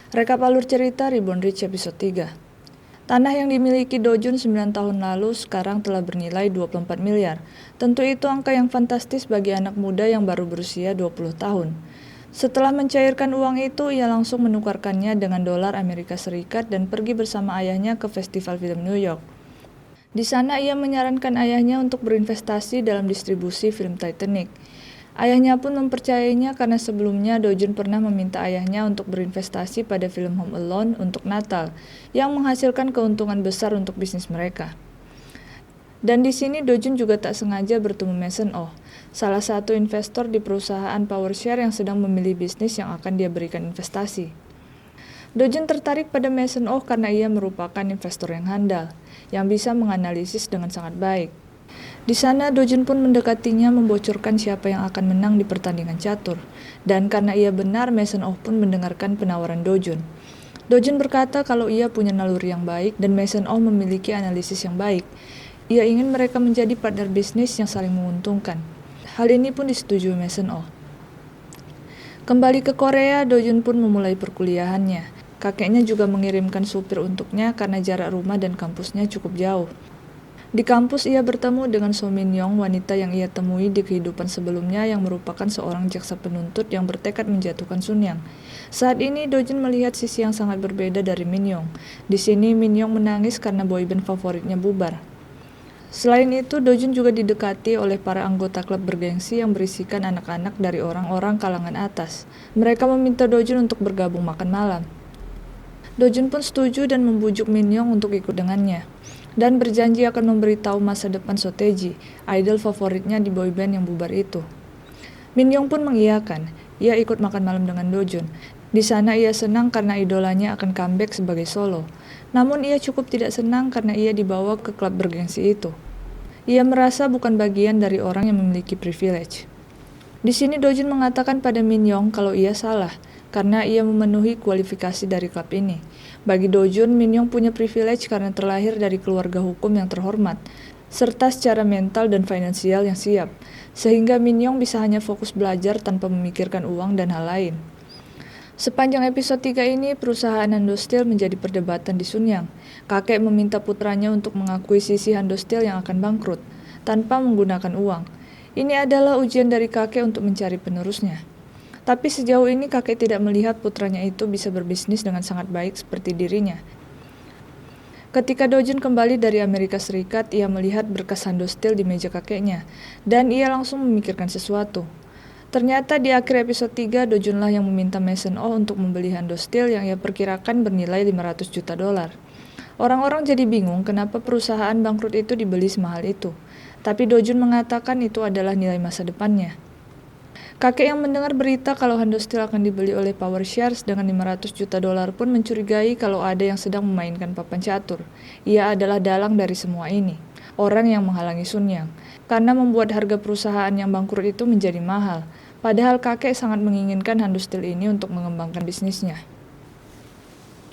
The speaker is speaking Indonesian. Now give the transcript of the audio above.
Rekap alur cerita Reborn Rich episode 3. Tanah yang dimiliki Dojun 9 tahun lalu sekarang telah bernilai 24 miliar. Tentu itu angka yang fantastis bagi anak muda yang baru berusia 20 tahun. Setelah mencairkan uang itu, ia langsung menukarkannya dengan dolar Amerika Serikat dan pergi bersama ayahnya ke Festival Film New York. Di sana ia menyarankan ayahnya untuk berinvestasi dalam distribusi film Titanic. Ayahnya pun mempercayainya karena sebelumnya Dojun pernah meminta ayahnya untuk berinvestasi pada film Home Alone untuk Natal, yang menghasilkan keuntungan besar untuk bisnis mereka. Dan di sini Dojun juga tak sengaja bertemu Mason Oh, salah satu investor di perusahaan PowerShare yang sedang memilih bisnis yang akan dia berikan investasi. Dojun tertarik pada Mason Oh karena ia merupakan investor yang handal, yang bisa menganalisis dengan sangat baik. Di sana, Dojun pun mendekatinya membocorkan siapa yang akan menang di pertandingan catur. Dan karena ia benar, Mason Oh pun mendengarkan penawaran Dojun. Dojun berkata kalau ia punya naluri yang baik dan Mason Oh memiliki analisis yang baik. Ia ingin mereka menjadi partner bisnis yang saling menguntungkan. Hal ini pun disetujui Mason Oh. Kembali ke Korea, Dojun pun memulai perkuliahannya. Kakeknya juga mengirimkan supir untuknya karena jarak rumah dan kampusnya cukup jauh. Di kampus ia bertemu dengan So Min Young, wanita yang ia temui di kehidupan sebelumnya yang merupakan seorang jaksa penuntut yang bertekad menjatuhkan Sun Yang. Saat ini Dojun melihat sisi yang sangat berbeda dari Min Young. Di sini Min Young menangis karena boyband favoritnya bubar. Selain itu, Dojun juga didekati oleh para anggota klub bergengsi yang berisikan anak-anak dari orang-orang kalangan atas. Mereka meminta Dojun untuk bergabung makan malam. Dojun pun setuju dan membujuk Min Young untuk ikut dengannya, dan berjanji akan memberitahu masa depan So Tae-ji, idol favoritnya di boyband yang bubar itu. Min Young pun mengiyakan. Ia ikut makan malam dengan Dojun. Di sana ia senang karena idolanya akan comeback sebagai solo. Namun ia cukup tidak senang karena ia dibawa ke klub bergengsi itu. Ia merasa bukan bagian dari orang yang memiliki privilege. Di sini Dojun mengatakan pada Min Young kalau ia salah, karena ia memenuhi kualifikasi dari klub ini. Bagi Dojun, Min Young punya privilege karena terlahir dari keluarga hukum yang terhormat, serta secara mental dan finansial yang siap, sehingga Min Young bisa hanya fokus belajar tanpa memikirkan uang dan hal lain. Sepanjang episode 3 ini, perusahaan Hando Steel menjadi perdebatan di Sunyang. Kakek meminta putranya untuk mengakui sisi Hando Steel yang akan bangkrut, tanpa menggunakan uang. Ini adalah ujian dari kakek untuk mencari penerusnya. Tapi sejauh ini kakek tidak melihat putranya itu bisa berbisnis dengan sangat baik seperti dirinya. Ketika Dojun kembali dari Amerika Serikat, ia melihat berkas Hando Steel di meja kakeknya, dan ia langsung memikirkan sesuatu. Ternyata di akhir episode 3, Dojunlah yang meminta Mason Oh untuk membeli Hando Steel yang ia perkirakan bernilai 500 juta dolar. Orang-orang jadi bingung kenapa perusahaan bangkrut itu dibeli semahal itu. Tapi Dojun mengatakan itu adalah nilai masa depannya. Kakek yang mendengar berita kalau Hando Steel akan dibeli oleh PowerShare dengan 500 juta dolar pun mencurigai kalau ada yang sedang memainkan papan catur. Ia adalah dalang dari semua ini, orang yang menghalangi Sun Yang, karena membuat harga perusahaan yang bangkrut itu menjadi mahal. Padahal kakek sangat menginginkan Hando Steel ini untuk mengembangkan bisnisnya.